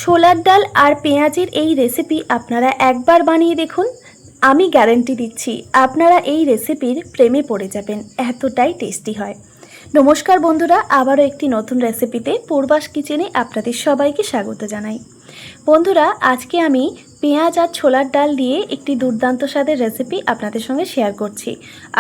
ছোলার ডাল আর পেঁয়াজের এই রেসিপি আপনারা একবার বানিয়ে দেখুন। আমি গ্যারান্টি দিচ্ছি আপনারা এই রেসিপির প্রেমে পড়ে যাবেন, এতটাই টেস্টি হয়। নমস্কার বন্ধুরা, আবারও একটি নতুন রেসিপিতে পূর্বাস কিচেনে আপনাদের সবাইকে স্বাগত জানাই। বন্ধুরা, আজকে আমি পেঁয়াজ আর ছোলার ডাল দিয়ে একটি দুর্দান্ত স্বাদের রেসিপি আপনাদের সঙ্গে শেয়ার করছি।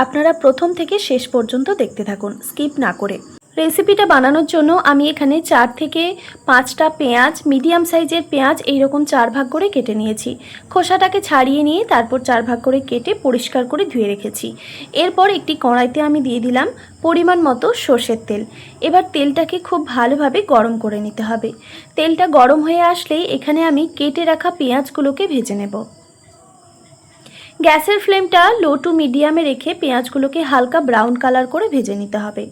আপনারা প্রথম থেকে শেষ পর্যন্ত দেখতে থাকুন, স্কিপ না করে। রেসিপিটা বানানোর জন্য আমি এখানে 4 থেকে 5টা পেঁয়াজ, মিডিয়াম সাইজের পেঁয়াজ এইরকম 4 ভাগ করে কেটে নিয়েছি। খোসাটাকে ছাড়িয়ে নিয়ে তারপর 4 ভাগ করে কেটে পরিষ্কার করে ধুয়ে রেখেছি। এরপর একটি কড়াইতে আমি দিয়ে দিলাম পরিমাণ মতো সর্ষের তেল। এবার তেলটাকে খুব ভালোভাবে গরম করে নিতে হবে। তেলটা গরম হয়ে আসলেই এখানে আমি কেটে রাখা পেঁয়াজগুলোকে ভেজে নেব। গ্যাসের ফ্লেমটা লো টু মিডিয়ামে রেখে পেঁয়াজগুলোকে হালকা ব্রাউন কালার করে ভেজে নিতে হবে।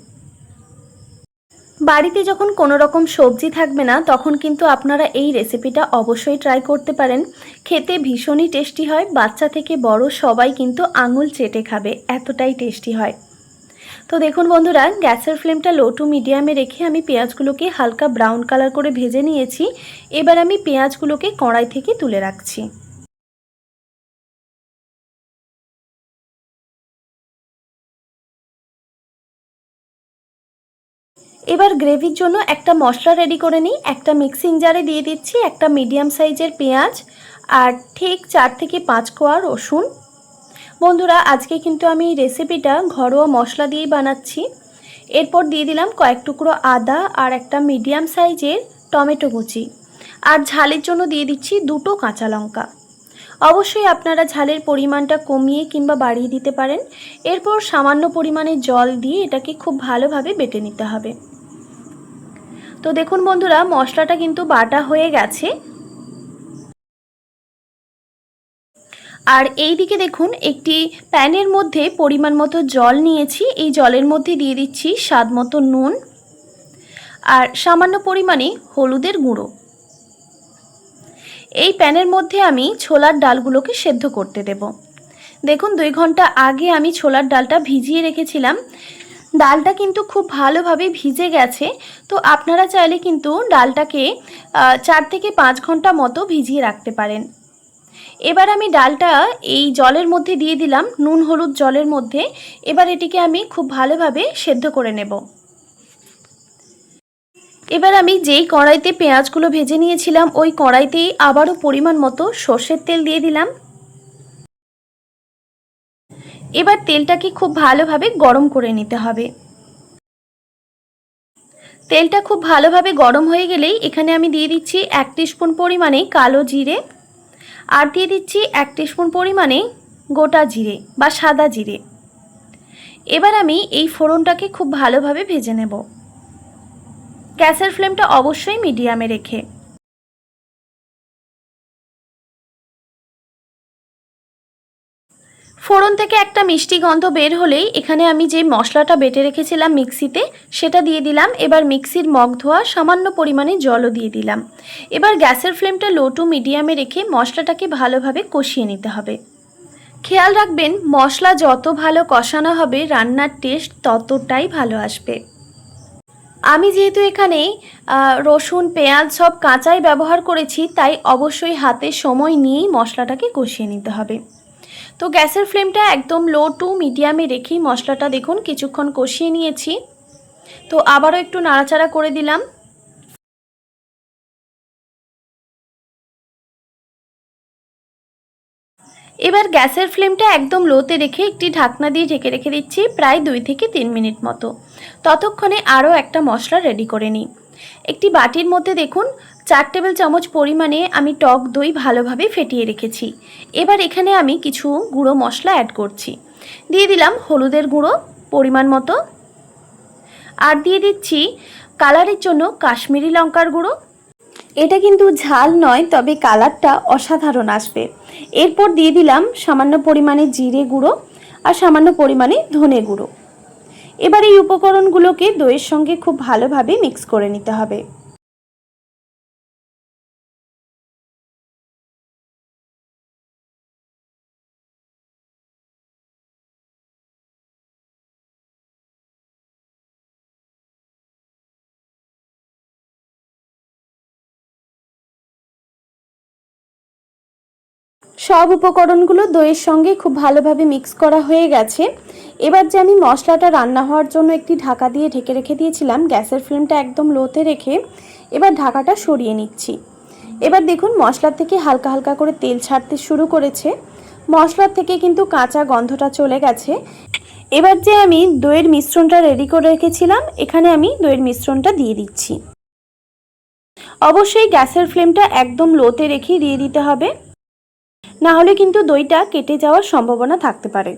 বাড়িতে যখন কোনো রকম সবজি থাকবে না, তখন কিন্তু আপনারা এই রেসিপিটা অবশ্যই ট্রাই করতে পারেন। খেতে ভীষণই টেস্টি হয়, বাচ্চা থেকে বড় সবাই কিন্তু আঙুল চেটে খাবে, এতটাই টেস্টি হয়। তো দেখুন বন্ধুরা, গ্যাসের ফ্লেমটা লো টু মিডিয়ামে রেখে আমি পেঁয়াজগুলোকে হালকা ব্রাউন কালার করে ভেজে নিয়েছি। এবার আমি পেঁয়াজগুলোকে কড়াই থেকে তুলে রাখছি। এবার গ্রেভির জন্য একটা মশলা রেডি করে নিই। একটা মিক্সিং জারে দিয়ে দিচ্ছি একটা মিডিয়াম সাইজের পেঁয়াজ আর ঠিক 4 থেকে 5 কোয়া রসুন। বন্ধুরা, আজকে কিন্তু আমি এই রেসিপিটা ঘরোয়া মশলা দিয়েই বানাচ্ছি। এরপর দিয়ে দিলাম কয়েক টুকরো আদা আর একটা মিডিয়াম সাইজের টমেটো কুচি। আর ঝালের জন্য দিয়ে দিচ্ছি 2টো কাঁচা লঙ্কা। অবশ্যই আপনারা ঝালের পরিমাণটা কমিয়ে কিংবা বাড়িয়ে দিতে পারেন। এরপর সামান্য পরিমাণে জল দিয়ে এটাকে খুব ভালোভাবে বেটে নিতে হবে। তো দেখুন বন্ধুরা, মশলাটা কিন্তু বাটা হয়ে গেছে। আর এই দিকে দেখুন, একটি প্যানের মধ্যে পরিমাণ মতো জল নিয়েছি। এই জলের মধ্যে দিয়ে দিচ্ছি স্বাদ মতো নুন আর সামান্য পরিমাণে হলুদের গুঁড়ো। এই প্যানের মধ্যে আমি ছোলার ডালগুলোকে সেদ্ধ করতে দেব। দেখুন, 2 ঘন্টা আগে আমি ছোলার ডালটা ভিজিয়ে রেখেছিলাম। ডালটা কিন্তু খুব ভালোভাবে ভিজে গেছে। তো আপনারা চাইলে কিন্তু ডালটাকে 4 থেকে 5 ঘন্টা মতো ভিজিয়ে রাখতে পারেন। এবার আমি ডালটা এই জলের মধ্যে দিয়ে দিলাম, নুন হলুদ জলের মধ্যে। এবার এটিকে আমি খুব ভালোভাবে সেদ্ধ করে নেব। এবার আমি যেই কড়াইতে পেঁয়াজগুলো ভেজে নিয়েছিলাম ওই কড়াইতেই আবারও পরিমাণ মতো সর্ষের তেল দিয়ে দিলাম। এবার তেলটাকে খুব ভালোভাবে গরম করে নিতে হবে। তেলটা খুব ভালোভাবে গরম হয়ে গেলেই এখানে আমি দিয়ে দিচ্ছি 1 টিস্পুন পরিমাণে কালো জিরে আর দিয়ে দিচ্ছি 1 টিস্পুন পরিমাণে গোটা জিরে বা সাদা জিরে। এবার আমি এই ফোড়নটাকে খুব ভালোভাবে ভেজে নেব, গ্যাসের ফ্লেমটা অবশ্যই মিডিয়ামে রেখে। ফোড়ন থেকে একটা মিষ্টি গন্ধ বের হলেই এখানে আমি যে মশলাটা বেটে রেখেছিলাম মিক্সিতে সেটা দিয়ে দিলাম। এবার মিক্সির মগ ধোয়া সামান্য পরিমাণে জলও দিয়ে দিলাম। এবার গ্যাসের ফ্লেমটা লো টু মিডিয়ামে রেখে মশলাটাকে ভালোভাবে কষিয়ে নিতে হবে। খেয়াল রাখবেন, মশলা যত ভালো কষানো হবে রান্নার টেস্ট ততটাই ভালো আসবে। আমি যেহেতু এখানে রসুন পেঁয়াজ সব কাঁচাই ব্যবহার করেছি, তাই অবশ্যই হাতে সময় নিয়েই মশলাটাকে কষিয়ে নিতে হবে। তো গ্যাসের ফ্লেমটা একদম লো টু মিডিয়ামে রেখেই মশলাটা দেখুন কিছুক্ষণ কষিয়ে নিয়েছি। তো আবারও একটু নাড়াচাড়া করে দিলাম। এবার গ্যাসের ফ্লেমটা একদম লোতে রেখে একটি ঢাকনা দিয়ে ঢেকে রেখে দিচ্ছি প্রায় 2 থেকে 3 মিনিট মতো। ততক্ষণে আরও একটা মশলা রেডি করে নিই। একটি বাটির মধ্যে দেখুন 4 টেবিল চামচ পরিমাণে আমি টক দই ভালোভাবে ফেটিয়ে রেখেছি। এবার এখানে আমি কিছু গুঁড়ো মশলা অ্যাড করছি। দিয়ে দিলাম হলুদের গুঁড়ো পরিমাণ মতো আর দিয়ে দিচ্ছি কালারের জন্য কাশ্মীরি লঙ্কার গুঁড়ো। এটা কিন্তু ঝাল নয়, তবে কালারটা অসাধারণ আসবে। এরপর দিয়ে দিলাম সামান্য পরিমাণে জিরে গুঁড়ো আর সামান্য পরিমাণে ধনে গুঁড়ো। এবার এই উপকরণগুলোকে দইয়ের সঙ্গে খুব ভালোভাবে মিক্স করে নিতে হবে। সব উপকরণগুলো দইয়ের সঙ্গে খুব ভালোভাবে মিক্স করা হয়ে গেছে। এবার যে আমি মশলাটা রান্না হওয়ার জন্য একটি ঢাকা দিয়ে ঢেকে রেখে দিয়েছিলাম, গ্যাসের ফ্লেমটা একদম লোতে রেখে এবার ঢাকাটা সরিয়ে নিচ্ছি। এবার দেখুন মশলা থেকে হালকা হালকা করে তেল ছাড়তে শুরু করেছে। মশলার থেকে কিন্তু কাঁচা গন্ধটা চলে গেছে। এবার যে আমি দইয়ের মিশ্রণটা রেডি করে রেখেছিলাম, এখানে আমি দইয়ের মিশ্রণটা দিয়ে দিচ্ছি। অবশ্যই গ্যাসের ফ্লেমটা একদম লোতে রেখেই দিয়ে দিতে হবে, না হলে কিন্তু দইটা কেটে যাওয়ার সম্ভাবনা থাকতে পারে।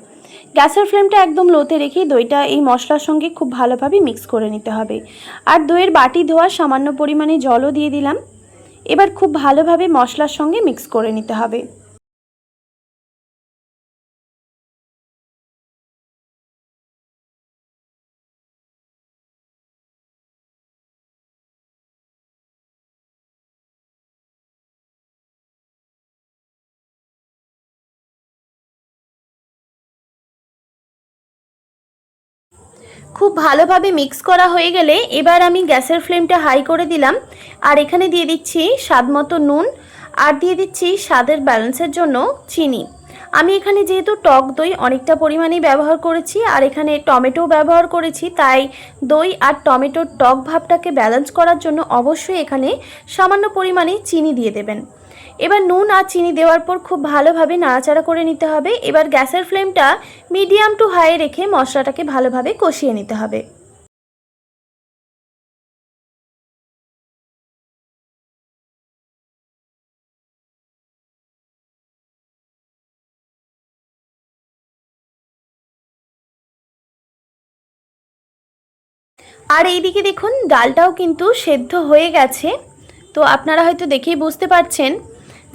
গ্যাসের ফ্লেমটা একদম লোতে রেখেই দইটা এই মশলার সঙ্গে খুব ভালোভাবে মিক্স করে নিতে হবে। আর দইয়ের বাটি ধোয়া সামান্য পরিমাণে জলও দিয়ে দিলাম। এবার খুব ভালোভাবে মশলার সঙ্গে মিক্স করে নিতে হবে। খুব ভালোভাবে মিক্স করা হয়ে গেলে এবার আমি গ্যাসের ফ্লেমটা হাই করে দিলাম। আর এখানে দিয়ে দিচ্ছি স্বাদমতো নুন, আর দিয়ে দিচ্ছি স্বাদের ব্যালেন্সের জন্য চিনি। আমি এখানে যেহেতু টক দই অনেকটা পরিমাণেই ব্যবহার করেছি আর এখানে টমেটো ব্যবহার করেছি, তাই দই আর টমেটোর টক ভাবটাকে ব্যালেন্স করার জন্য অবশ্যই এখানে সামান্য পরিমাণে চিনি দিয়ে দেবেন। এবার নুন আর চিনি দেওয়ার পর খুব ভালোভাবে নাড়াচাড়া করে নিতে হবে। এবার গ্যাসের ফ্লেমটা মিডিয়াম টু হাই রেখে মশলাটাকে ভালোভাবে কষিয়ে নিতে হবে। আর এইদিকে দেখুন ডালটাও কিন্তু সেদ্ধ হয়ে গেছে। তো আপনারা হয়তো দেখেই বুঝতে পারছেন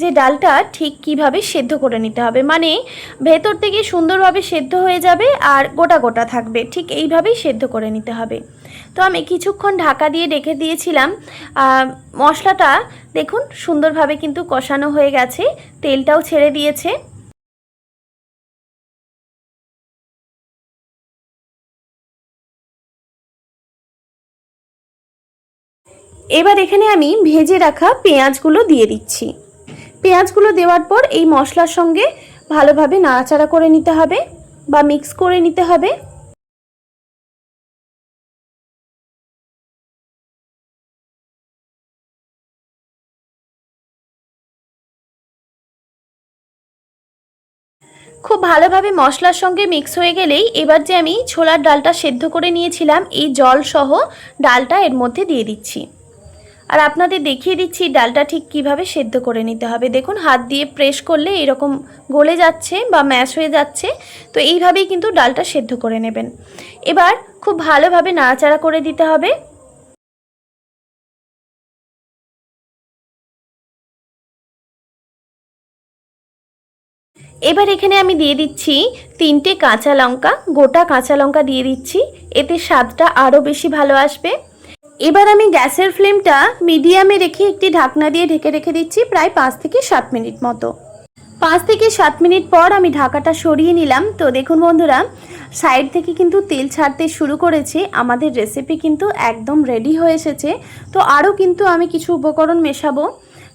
যে ডালটা ঠিক কিভাবে সেদ্ধ করে নিতে হবে, মানে ভেতর থেকে সুন্দরভাবে সেদ্ধ হয়ে যাবে আর গোটা গোটা থাকবে, ঠিক এইভাবেই সেদ্ধ করে নিতে হবে। তো আমি কিছুক্ষণ ঢাকা দিয়ে রেখে দিয়েছিলাম। মশলাটা দেখুন সুন্দরভাবে কিন্তু কষানো হয়ে গেছে, তেলটাও ছেড়ে দিয়েছে। এবার এখানে আমি ভেজে রাখা পেঁয়াজগুলো দিয়ে দিচ্ছি। পেঁয়াজগুলো দেওয়ার পর এই মশলার সঙ্গে ভালোভাবে নাড়াচাড়া করে নিতে হবে বা মিক্স করে নিতে হবে। খুব ভালোভাবে মশলার সঙ্গে মিক্স হয়ে গেলেই এবার যে আমি ছোলার ডালটা সেদ্ধ করে নিয়েছিলাম, এই জল সহ ডালটা এর মধ্যে দিয়ে দিচ্ছি। আর আপনাদের দেখিয়ে দিচ্ছি ডালটা ঠিক কিভাবে সেদ্ধ করে নিতে হবে। দেখুন হাত দিয়ে প্রেস করলে এরকম গলে যাচ্ছে বা ম্যাশ হয়ে যাচ্ছে। তো এইভাবেই কিন্তু ডালটা সেদ্ধ করে নেবেন। এবার খুব ভালোভাবে নাড়াচাড়া করে দিতে হবে। এবার এখানে আমি দিয়ে দিচ্ছি 3টে কাঁচা লঙ্কা, গোটা কাঁচা লঙ্কা দিয়ে দিচ্ছি, এতে স্বাদটা আরও বেশি ভালো আসবে। এবার আমি গ্যাসের ফ্লেমটা মিডিয়ামে রেখে একটি ঢাকনা দিয়ে ঢেকে রেখে দিচ্ছি প্রায় 5 থেকে 7 মিনিট মতো। 5 থেকে 7 মিনিট পর আমি ঢাকাটা সরিয়ে নিলাম। তো দেখুন বন্ধুরা, সাইড থেকে কিন্তু তেল ছাড়তে শুরু করেছে। আমাদের রেসিপি কিন্তু একদম রেডি হয়ে এসেছে। তো আরও কিন্তু আমি কিছু উপকরণ মেশাবো,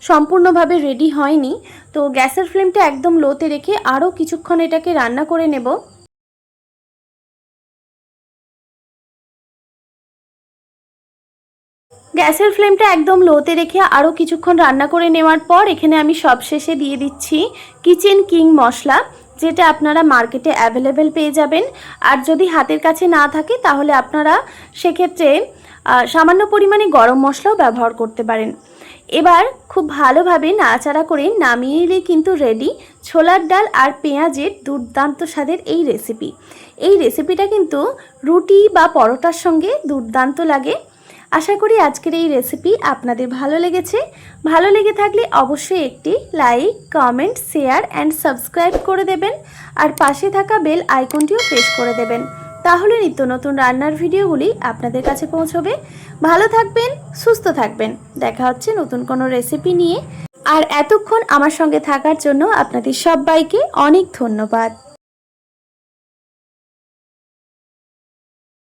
সম্পূর্ণভাবে রেডি হয়নি। তো গ্যাসের ফ্লেমটা একদম লোতে রেখে আরও কিছুক্ষণ এটাকে রান্না করে নেব। গ্যাসের ফ্লেমটা একদম লোতে রেখে আরও কিছুক্ষণ রান্না করে নেওয়ার পর এখানে আমি সবশেষে দিয়ে দিচ্ছি কিচেন কিং মশলা, যেটা আপনারা মার্কেটে অ্যাভেলেবেল পেয়ে যাবেন। আর যদি হাতের কাছে না থাকে তাহলে আপনারা সেক্ষেত্রে সামান্য পরিমাণে গরম মশলাও ব্যবহার করতে পারেন। এবার খুব ভালোভাবে নাড়াচাড়া করে নামিয়ে নিলে কিন্তু রেডি ছোলার ডাল আর পেঁয়াজের দুর্দান্ত স্বাদের এই রেসিপি। এই রেসিপিটা কিন্তু রুটি বা পরোটার সঙ্গে দুর্দান্ত লাগে। আশা করি আজকের এই রেসিপি আপনাদের ভালো লেগেছে। ভালো লেগে থাকলে অবশ্যই একটি like, comment, share and subscribe করে দেবেন। আর পাশে থাকা বেল আইকনটিও প্রেস করে দেবেন, তাহলে নিত্য নতুন রান্নার ভিডিওগুলি আপনাদের কাছে পৌঁছবে। ভালো থাকবেন, সুস্থ থাকবেন। দেখা হচ্ছে নতুন কোনো রেসিপি নিয়ে। আর এতক্ষণ আমার সঙ্গে থাকার জন্য আপনাদের সবাইকে অনেক ধন্যবাদ।